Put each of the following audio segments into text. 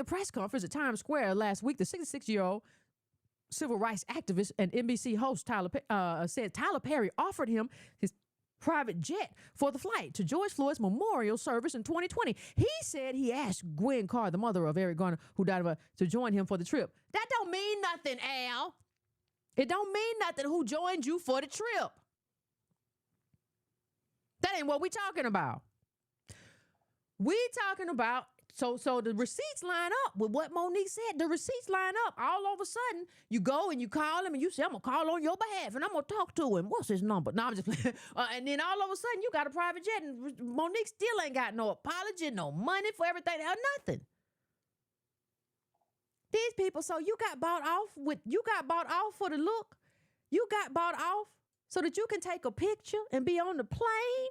press conference at Times Square last week, the 66-year-old civil rights activist and NBC host said Tyler Perry offered him his private jet for the flight to George Floyd's memorial service in 2020. He said he asked Gwen Carr, the mother of Eric Garner, who died to join him for the trip. That don't mean nothing, Al. It don't mean nothing who joined you for the trip. That ain't what we talking about. We talking about, so the receipts line up with what Monique said. The receipts line up. All of a sudden, you go and you call him and you say, I'm going to call on your behalf and I'm going to talk to him. What's his number? No, I'm just playing. And then all of a sudden, you got a private jet and Monique still ain't got no apology, no money for everything, or nothing. These people, so you got bought off for the look. You got bought off so that you can take a picture and be on the plane.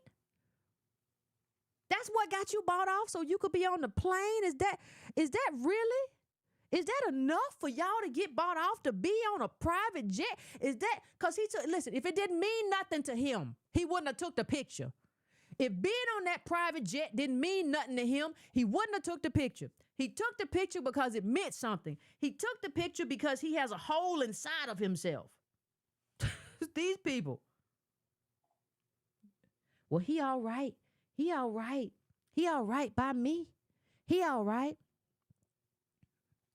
That's what got you bought off so you could be on the plane? Is that really? Is that enough for y'all to get bought off to be on a private jet? Is that, because listen, if it didn't mean nothing to him, he wouldn't have took the picture. If being on that private jet didn't mean nothing to him, he wouldn't have took the picture. He took the picture because it meant something. He took the picture because he has a hole inside of himself. These people. Well, he all right. He all right. He all right by me. He all right.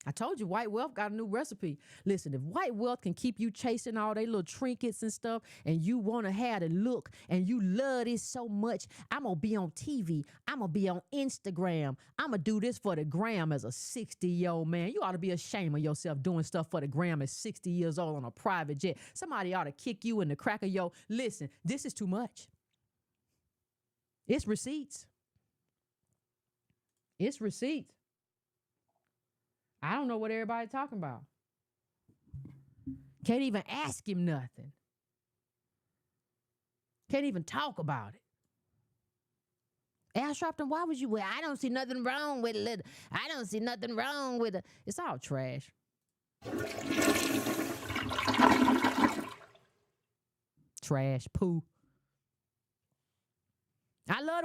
I told you white wealth got a new recipe. Listen, if white wealth can keep you chasing all they little trinkets and stuff and you want to have the look and you love this so much, I'm going to be on TV. I'm going to be on Instagram. I'm going to do this for the gram as a 60-year-old man. You ought to be ashamed of yourself doing stuff for the gram at 60 years old on a private jet. Somebody ought to kick you in the crack of your, listen, this is too much. It's receipts. It's receipts. I don't know what everybody's talking about. Can't even ask him nothing. Can't even talk about it. Al Sharpton, why would you? Well, I don't see nothing wrong with it. I don't see nothing wrong with it. It's all trash. Trash, poo. I love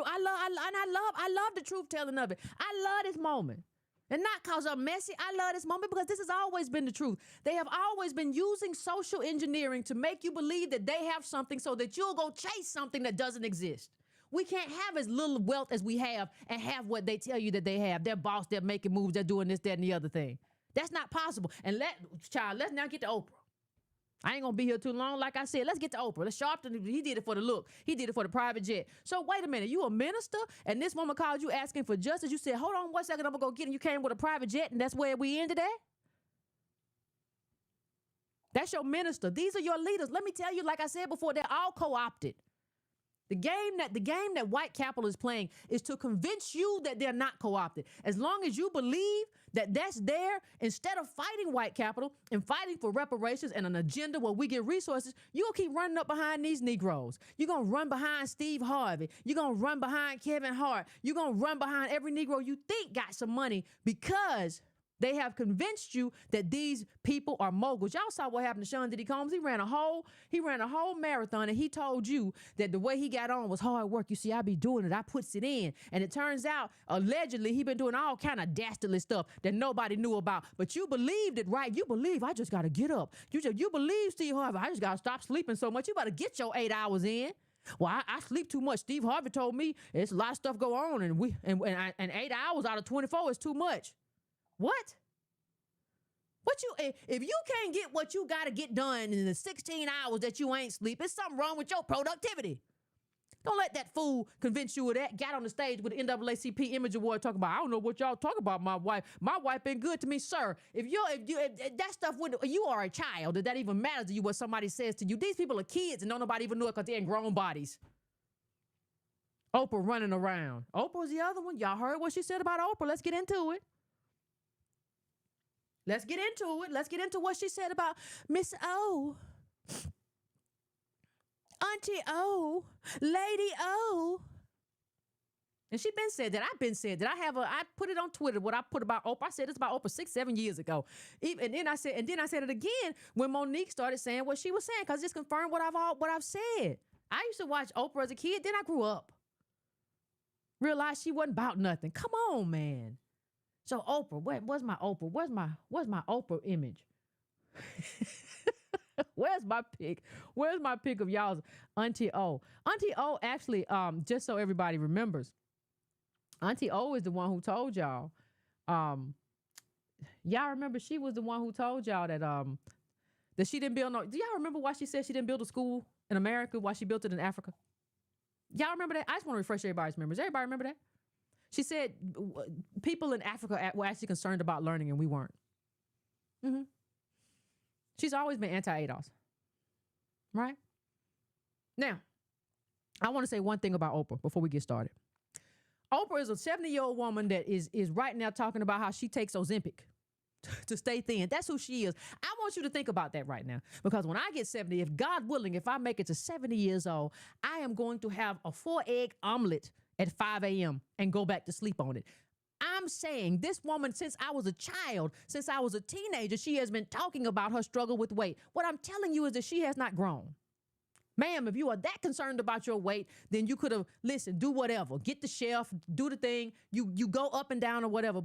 the truth telling of it. I love this moment. And not because I'm messy. I love this moment because this has always been the truth. They have always been using social engineering to make you believe that they have something so that you'll go chase something that doesn't exist. We can't have as little wealth as we have and have what they tell you that they have. They're boss, they're making moves, they're doing this, that, and the other thing. That's not possible. And let's now get to Oprah. I ain't gonna be here too long. Like I said, let's get to Oprah. Let's Sharpton. He did it for the look. He did it for the private jet. So wait a minute, you a minister, and this woman called you asking for justice. You said, hold on 1 second, I'm gonna go get it. You came with a private jet, and that's where we ended at? That's your minister. These are your leaders. Let me tell you, like I said before, they're all co-opted. The game that white capital is playing is to convince you that they're not co-opted. As long as you believe that that's there, instead of fighting white capital and fighting for reparations and an agenda where we get resources, you'll keep running up behind these Negroes. You're going to run behind Steve Harvey. You're going to run behind Kevin Hart. You're going to run behind every Negro you think got some money because they have convinced you that these people are moguls. Y'all saw what happened to Sean Diddy Combs. He ran a whole marathon, and he told you that the way he got on was hard work. You see, I be doing it. I puts it in. And it turns out, allegedly, he been doing all kind of dastardly stuff that nobody knew about. But you believed it, right? You believe, I just got to get up. You believe, Steve Harvey, I just got to stop sleeping so much. You better get your 8 hours in. Well, I sleep too much. Steve Harvey told me it's a lot of stuff go on, and 8 hours out of 24 is too much. What? If you can't get what you got to get done in the 16 hours that you ain't sleep, it's something wrong with your productivity. Don't let that fool convince you of that. Got on the stage with the NAACP Image Award talking about, I don't know what y'all talk about my wife. My wife been good to me, sir. If that stuff, you are a child, if that even matters to you what somebody says to you. These people are kids and don't nobody even know it because they're in grown bodies. Oprah running around. Oprah's the other one. Y'all heard what she said about Oprah. Let's get into it. Let's get into it. Let's get into what she said about Miss O. Auntie O. Lady O. And she been said that. I've been said that. I put it on Twitter, what I put about Oprah. I said this about Oprah 6-7 years ago. And then I said it again when Monique started saying what she was saying, because it's confirmed what I've said. I used to watch Oprah as a kid, then I grew up. Realized she wasn't about nothing. Come on, man. So Oprah, where's my Oprah? Where's my Oprah image? Where's my pic? Where's my pic of y'all's Auntie O? Auntie O actually, just so everybody remembers, Auntie O is the one who told y'all. Um, y'all remember she was the one who told y'all that she didn't build no. Do y'all remember why she said she didn't build a school in America? Why she built it in Africa? Y'all remember that? I just want to refresh everybody's memories. Everybody remember that? She said people in Africa were actually concerned about learning and we weren't. Mm-hmm. She's always been anti-ADOS, right? Now, I want to say one thing about Oprah before we get started. Oprah is a 70-year-old woman that is right now talking about how she takes Ozempic to stay thin. That's who she is. I want you to think about that right now, because when I get 70, if God willing, if I make it to 70 years old, I am going to have a 4-egg omelet at 5 a.m. and go back to sleep on it. I'm saying this woman, since I was a child, since I was a teenager, she has been talking about her struggle with weight. What I'm telling you is that she has not grown. Ma'am, if you are that concerned about your weight, then you could have, listen, do whatever. Get the shelf, do the thing. You go up and down or whatever.